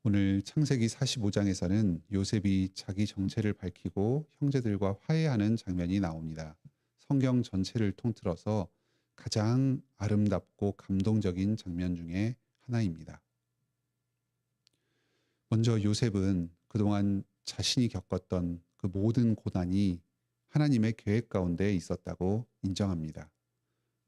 오늘 창세기 45장에서는 요셉이 자기 정체를 밝히고 형제들과 화해하는 장면이 나옵니다. 성경 전체를 통틀어서 가장 아름답고 감동적인 장면 중에 하나입니다. 먼저 요셉은 그동안 자신이 겪었던 그 모든 고난이 하나님의 계획 가운데 있었다고 인정합니다.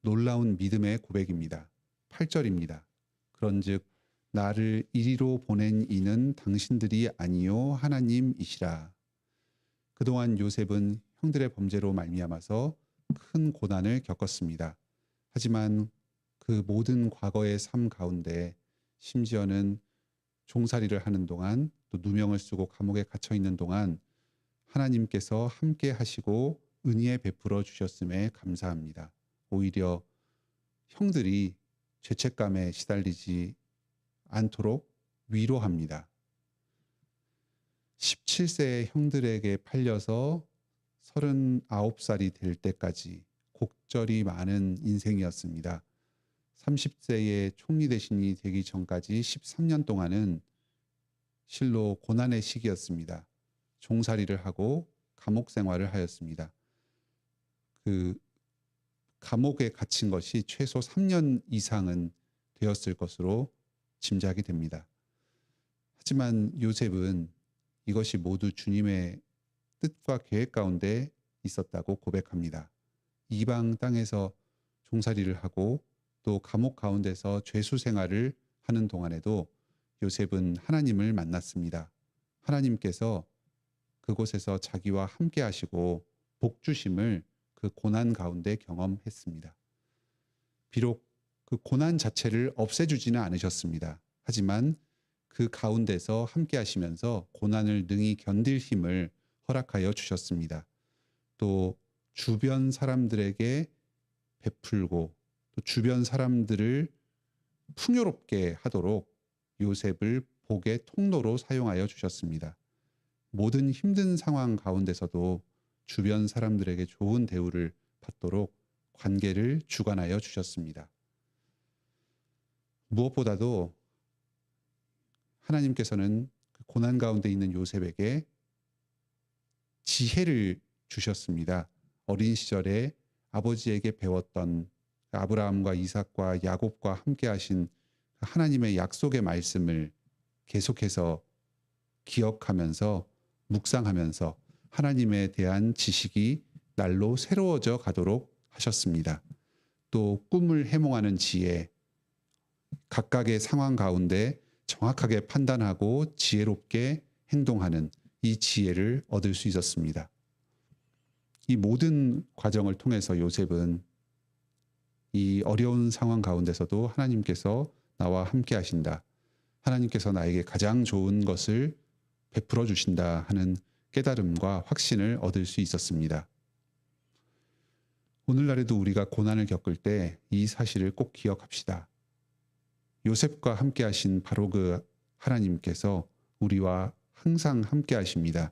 놀라운 믿음의 고백입니다. 8절입니다. 그런즉 나를 이리로 보낸 이는 당신들이 아니요 하나님이시라. 그동안 요셉은 형들의 범죄로 말미암아서 큰 고난을 겪었습니다. 하지만 그 모든 과거의 삶 가운데 심지어는 종살이를 하는 동안 또 누명을 쓰고 감옥에 갇혀 있는 동안 하나님께서 함께 하시고 은혜 베풀어 주셨음에 감사합니다. 오히려 형들이 죄책감에 시달리지 않도록 위로합니다. 17세의 형들에게 팔려서 39살이 될 때까지 곡절이 많은 인생이었습니다. 30세의 총리 대신이 되기 전까지 13년 동안은 실로 고난의 시기였습니다. 종살이를 하고 감옥 생활을 하였습니다. 그 감옥에 갇힌 것이 최소 3년 이상은 되었을 것으로 짐작이 됩니다. 하지만 요셉은 이것이 모두 주님의 뜻과 계획 가운데 있었다고 고백합니다. 이방 땅에서 종살이를 하고 또 감옥 가운데서 죄수 생활을 하는 동안에도 요셉은 하나님을 만났습니다. 하나님께서 그곳에서 자기와 함께 하시고 복 주심을 그 고난 가운데 경험했습니다. 비록 그 고난 자체를 없애주지는 않으셨습니다. 하지만 그 가운데서 함께 하시면서 고난을 능히 견딜 힘을 허락하여 주셨습니다. 또 주변 사람들에게 베풀고 또 주변 사람들을 풍요롭게 하도록 요셉을 복의 통로로 사용하여 주셨습니다. 모든 힘든 상황 가운데서도 주변 사람들에게 좋은 대우를 받도록 관계를 주관하여 주셨습니다. 무엇보다도 하나님께서는 고난 가운데 있는 요셉에게 지혜를 주셨습니다. 어린 시절에 아버지에게 배웠던 아브라함과 이삭과 야곱과 함께 하신 하나님의 약속의 말씀을 계속해서 기억하면서 묵상하면서 하나님에 대한 지식이 날로 새로워져 가도록 하셨습니다. 또 꿈을 해몽하는 지혜, 각각의 상황 가운데 정확하게 판단하고 지혜롭게 행동하는 이 지혜를 얻을 수 있었습니다. 이 모든 과정을 통해서 요셉은 이 어려운 상황 가운데서도 하나님께서 나와 함께 하신다. 하나님께서 나에게 가장 좋은 것을 베풀어 주신다 하는 깨달음과 확신을 얻을 수 있었습니다. 오늘날에도 우리가 고난을 겪을 때 이 사실을 꼭 기억합시다. 요셉과 함께 하신 바로 그 하나님께서 우리와 항상 함께 하십니다.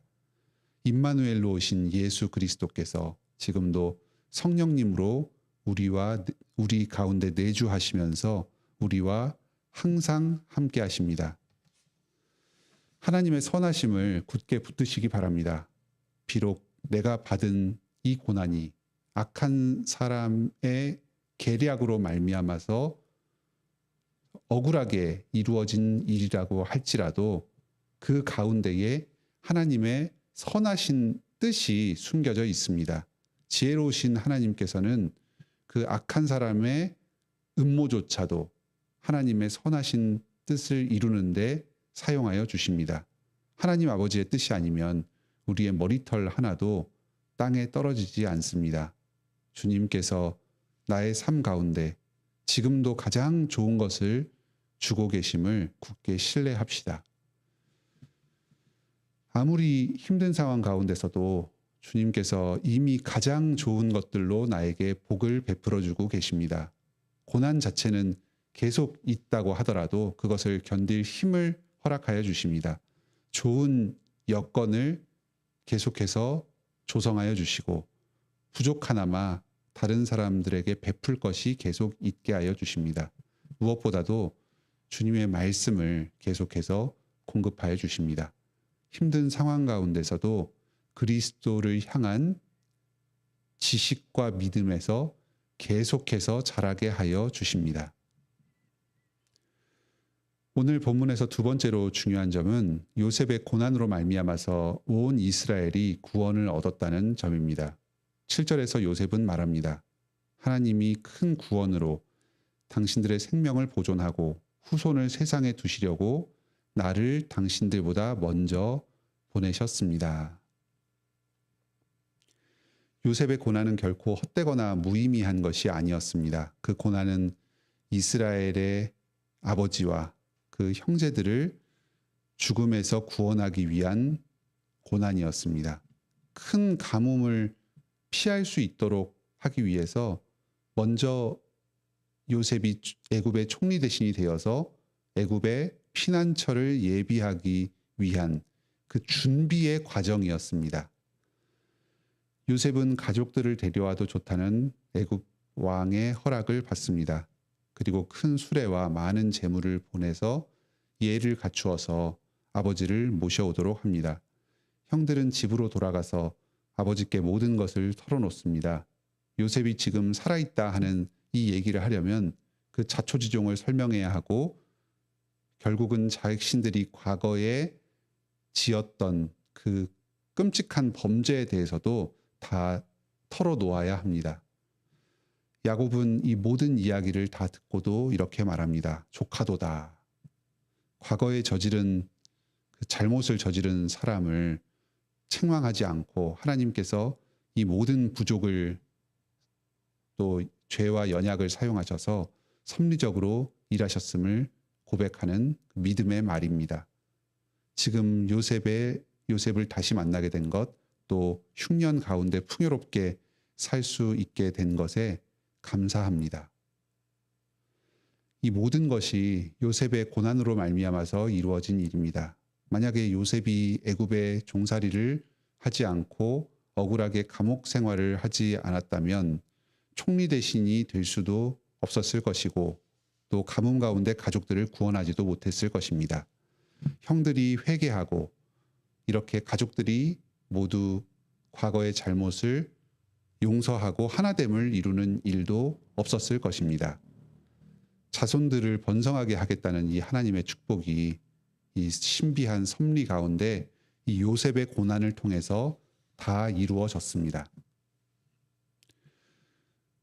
임마누엘로 오신 예수 그리스도께서 지금도 성령님으로 우리 가운데 내주하시면서 우리와 항상 함께 하십니다. 하나님의 선하심을 굳게 붙드시기 바랍니다. 비록 내가 받은 이 고난이 악한 사람의 계략으로 말미암아서 억울하게 이루어진 일이라고 할지라도 그 가운데에 하나님의 선하신 뜻이 숨겨져 있습니다. 지혜로우신 하나님께서는 그 악한 사람의 음모조차도 하나님의 선하신 뜻을 이루는데 사용하여 주십니다. 하나님 아버지의 뜻이 아니면 우리의 머리털 하나도 땅에 떨어지지 않습니다. 주님께서 나의 삶 가운데 지금도 가장 좋은 것을 주고 계심을 굳게 신뢰합시다. 아무리 힘든 상황 가운데서도 주님께서 이미 가장 좋은 것들로 나에게 복을 베풀어 주고 계십니다. 고난 자체는 계속 있다고 하더라도 그것을 견딜 힘을 허락하여 주십니다. 좋은 여건을 계속해서 조성하여 주시고 부족하나마 다른 사람들에게 베풀 것이 계속 있게 하여 주십니다. 무엇보다도 주님의 말씀을 계속해서 공급하여 주십니다. 힘든 상황 가운데서도 그리스도를 향한 지식과 믿음에서 계속해서 자라게 하여 주십니다. 오늘 본문에서 두 번째로 중요한 점은 요셉의 고난으로 말미암아서 온 이스라엘이 구원을 얻었다는 점입니다. 7절에서 요셉은 말합니다. 하나님이 큰 구원으로 당신들의 생명을 보존하고 후손을 세상에 두시려고 나를 당신들보다 먼저 보내셨습니다. 요셉의 고난은 결코 헛되거나 무의미한 것이 아니었습니다. 그 고난은 이스라엘의 아버지와 그 형제들을 죽음에서 구원하기 위한 고난이었습니다. 큰 가뭄을 피할 수 있도록 하기 위해서 먼저 요셉이 애굽의 총리 대신이 되어서 애굽의 피난처를 예비하기 위한 그 준비의 과정이었습니다. 요셉은 가족들을 데려와도 좋다는 애굽 왕의 허락을 받습니다. 그리고 큰 수레와 많은 재물을 보내서 예를 갖추어서 아버지를 모셔오도록 합니다. 형들은 집으로 돌아가서 아버지께 모든 것을 털어놓습니다. 요셉이 지금 살아있다 하는 이 얘기를 하려면 그 자초지종을 설명해야 하고 결국은 자신들이 과거에 지었던 그 끔찍한 범죄에 대해서도 다 털어놓아야 합니다. 야곱은 이 모든 이야기를 다 듣고도 이렇게 말합니다. 조카도다. 과거에 저지른 그 잘못을 저지른 사람을 책망하지 않고 하나님께서 이 모든 부족을 또 죄와 연약을 사용하셔서 섭리적으로 일하셨음을 고백하는 믿음의 말입니다. 지금 요셉을 다시 만나게 된 것, 또 흉년 가운데 풍요롭게 살 수 있게 된 것에 감사합니다. 이 모든 것이 요셉의 고난으로 말미암아서 이루어진 일입니다. 만약에 요셉이 애굽의 종살이를 하지 않고 억울하게 감옥 생활을 하지 않았다면 총리 대신이 될 수도 없었을 것이고 또 가뭄 가운데 가족들을 구원하지도 못했을 것입니다. 형들이 회개하고 이렇게 가족들이 모두 과거의 잘못을 용서하고 하나됨을 이루는 일도 없었을 것입니다. 자손들을 번성하게 하겠다는 이 하나님의 축복이 이 신비한 섭리 가운데 이 요셉의 고난을 통해서 다 이루어졌습니다.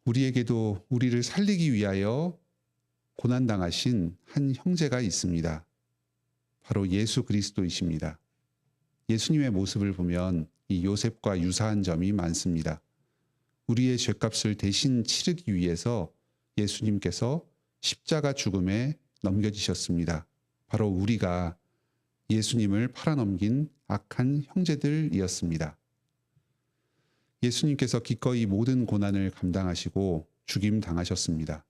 우리에게도 우리를 살리기 위하여 고난당하신 한 형제가 있습니다. 바로 예수 그리스도이십니다. 예수님의 모습을 보면 이 요셉과 유사한 점이 많습니다. 우리의 죄값을 대신 치르기 위해서 예수님께서 십자가 죽음에 넘겨지셨습니다. 바로 우리가 예수님을 팔아넘긴 악한 형제들이었습니다. 예수님께서 기꺼이 모든 고난을 감당하시고 죽임 당하셨습니다.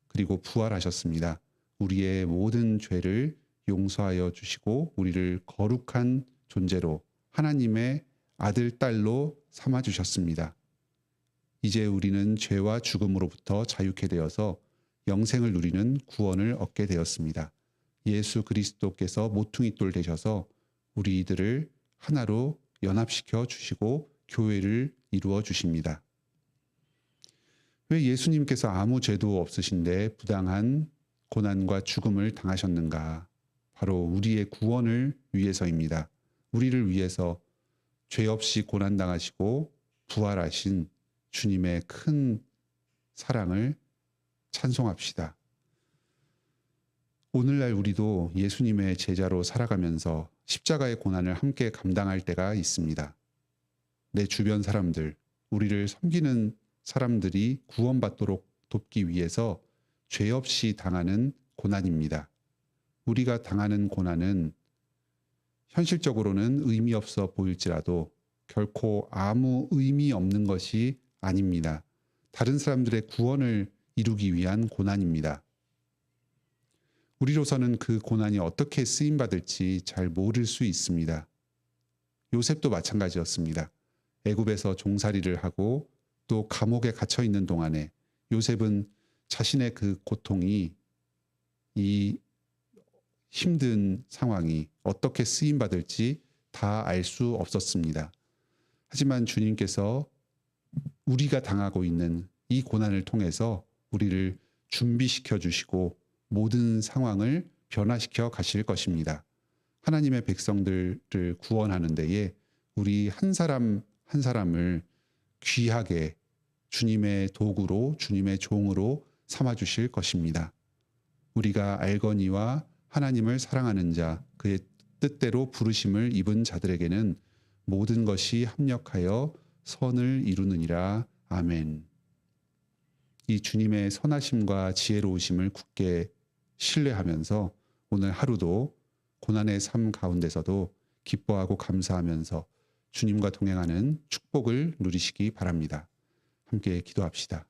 그리고 부활하셨습니다. 우리의 모든 죄를 용서하여 주시고 우리를 거룩한 존재로 하나님의 아들, 딸로 삼아주셨습니다. 이제 우리는 죄와 죽음으로부터 자유케 되어서 영생을 누리는 구원을 얻게 되었습니다. 예수 그리스도께서 모퉁이돌 되셔서 우리들을 하나로 연합시켜 주시고 교회를 이루어 주십니다. 왜 예수님께서 아무 죄도 없으신데 부당한 고난과 죽음을 당하셨는가? 바로 우리의 구원을 위해서입니다. 우리를 위해서 죄 없이 고난당하시고 부활하신 주님의 큰 사랑을 찬송합시다. 오늘날 우리도 예수님의 제자로 살아가면서 십자가의 고난을 함께 감당할 때가 있습니다. 내 주변 사람들, 우리를 섬기는 사람들이 구원받도록 돕기 위해서 죄 없이 당하는 고난입니다. 우리가 당하는 고난은 현실적으로는 의미 없어 보일지라도 결코 아무 의미 없는 것이 아닙니다. 다른 사람들의 구원을 이루기 위한 고난입니다. 우리로서는 그 고난이 어떻게 쓰임받을지 잘 모를 수 있습니다. 요셉도 마찬가지였습니다. 애굽에서 종살이를 하고 또 감옥에 갇혀 있는 동안에 요셉은 자신의 그 고통이 이 힘든 상황이 어떻게 쓰임 받을지 다 알 수 없었습니다. 하지만 주님께서 우리가 당하고 있는 이 고난을 통해서 우리를 준비시켜 주시고 모든 상황을 변화시켜 가실 것입니다. 하나님의 백성들을 구원하는 데에 우리 한 사람 한 사람을 귀하게 주님의 도구로 주님의 종으로 삼아 주실 것입니다. 우리가 알거니와 하나님을 사랑하는 자, 그의 뜻대로 부르심을 입은 자들에게는 모든 것이 합력하여 선을 이루느니라. 아멘. 이 주님의 선하심과 지혜로우심을 굳게 신뢰하면서 오늘 하루도 고난의 삶 가운데서도 기뻐하고 감사하면서 주님과 동행하는 축복을 누리시기 바랍니다. 함께 기도합시다.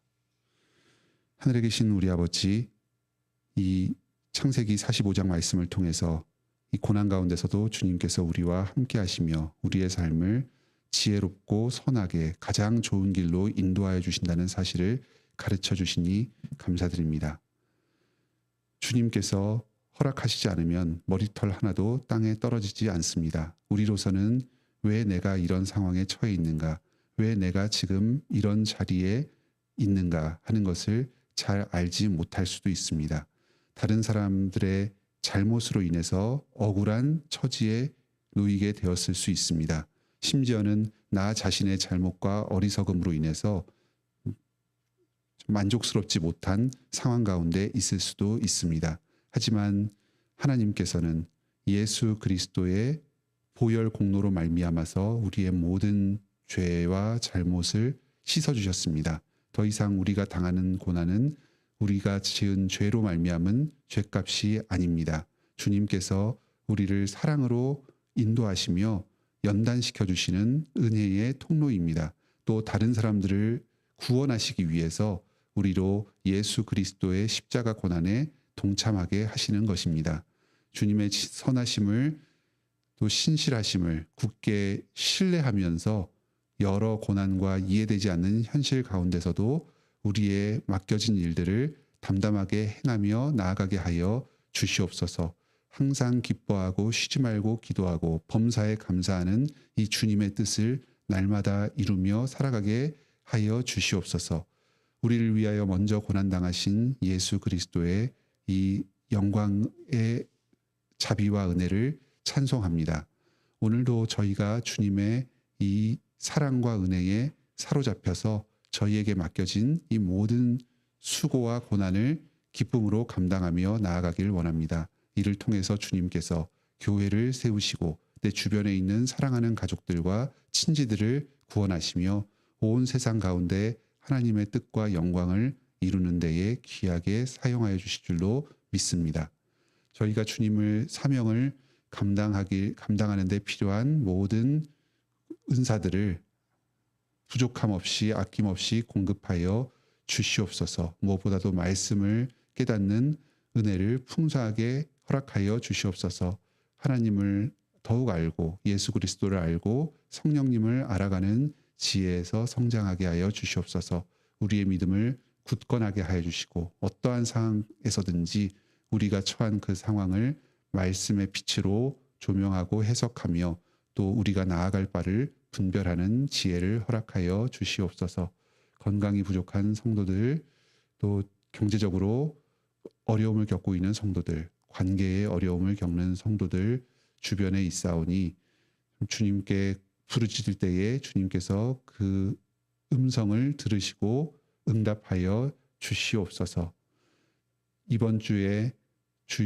하늘에 계신 우리 아버지, 이 창세기 45장 말씀을 통해서 이 고난 가운데서도 주님께서 우리와 함께 하시며 우리의 삶을 지혜롭고 선하게 가장 좋은 길로 인도하여 주신다는 사실을 가르쳐 주시니 감사드립니다. 주님께서 허락하시지 않으면 머리털 하나도 땅에 떨어지지 않습니다. 우리로서는 왜 내가 이런 상황에 처해 있는가, 왜 내가 지금 이런 자리에 있는가 하는 것을 잘 알지 못할 수도 있습니다. 다른 사람들의 잘못으로 인해서 억울한 처지에 놓이게 되었을 수 있습니다. 심지어는 나 자신의 잘못과 어리석음으로 인해서 만족스럽지 못한 상황 가운데 있을 수도 있습니다. 하지만 하나님께서는 예수 그리스도의 보혈 공로로 말미암아서 우리의 모든 죄와 잘못을 씻어주셨습니다. 더 이상 우리가 당하는 고난은 우리가 지은 죄로 말미암은 죄값이 아닙니다. 주님께서 우리를 사랑으로 인도하시며 연단시켜 주시는 은혜의 통로입니다. 또 다른 사람들을 구원하시기 위해서 우리로 예수 그리스도의 십자가 고난에 동참하게 하시는 것입니다. 주님의 선하심을 또 신실하심을 굳게 신뢰하면서 여러 고난과 이해되지 않는 현실 가운데서도 우리의 맡겨진 일들을 담담하게 행하며 나아가게 하여 주시옵소서. 항상 기뻐하고 쉬지 말고 기도하고 범사에 감사하는 이 주님의 뜻을 날마다 이루며 살아가게 하여 주시옵소서. 우리를 위하여 먼저 고난당하신 예수 그리스도의 이 영광의 자비와 은혜를 찬송합니다. 오늘도 저희가 주님의 이 사랑과 은혜에 사로잡혀서 저희에게 맡겨진 이 모든 수고와 고난을 기쁨으로 감당하며 나아가길 원합니다. 이를 통해서 주님께서 교회를 세우시고 내 주변에 있는 사랑하는 가족들과 친지들을 구원하시며 온 세상 가운데 하나님의 뜻과 영광을 이루는 데에 귀하게 사용하여 주실 줄로 믿습니다. 저희가 주님을 사명을 감당하는 데 필요한 모든 은사들을 부족함 없이 아낌없이 공급하여 주시옵소서. 무엇보다도 말씀을 깨닫는 은혜를 풍성하게 허락하여 주시옵소서. 하나님을 더욱 알고 예수 그리스도를 알고 성령님을 알아가는 지혜에서 성장하게 하여 주시옵소서. 우리의 믿음을 굳건하게 하여 주시고 어떠한 상황에서든지 우리가 처한 그 상황을 말씀의 빛으로 조명하고 해석하며 또 우리가 나아갈 바를 분별하는 지혜를 허락하여 주시옵소서. 건강이 부족한 성도들, 또 경제적으로 어려움을 겪고 있는 성도들, 관계에 어려움을 겪는 성도들 주변에 있사오니 주님께 부르짖을 때에 주님께서 그 음성을 들으시고 응답하여 주시옵소서. 이번 주에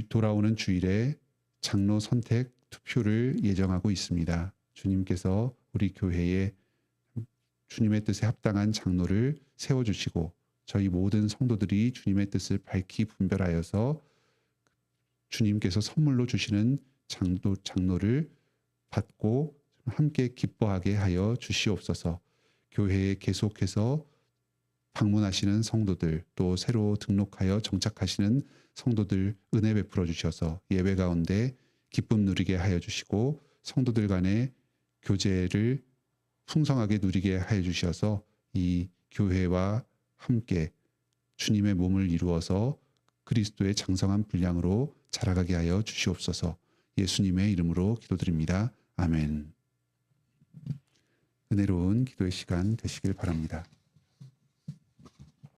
돌아오는 주일에 장로 선택 투표를 예정하고 있습니다. 주님께서 우리 교회에 주님의 뜻에 합당한 장로를 세워주시고 저희 모든 성도들이 주님의 뜻을 밝히 분별하여서 주님께서 선물로 주시는 장로를 받고 함께 기뻐하게 하여 주시옵소서. 교회에 계속해서 방문하시는 성도들, 또 새로 등록하여 정착하시는 성도들 은혜 베풀어 주셔서 예배 가운데 기쁨 누리게 하여 주시고 성도들 간의 교제를 풍성하게 누리게 하여 주셔서 이 교회와 함께 주님의 몸을 이루어서 그리스도의 장성한 분량으로 자라가게 하여 주시옵소서. 예수님의 이름으로 기도드립니다. 아멘. 은혜로운 기도의 시간 되시길 바랍니다.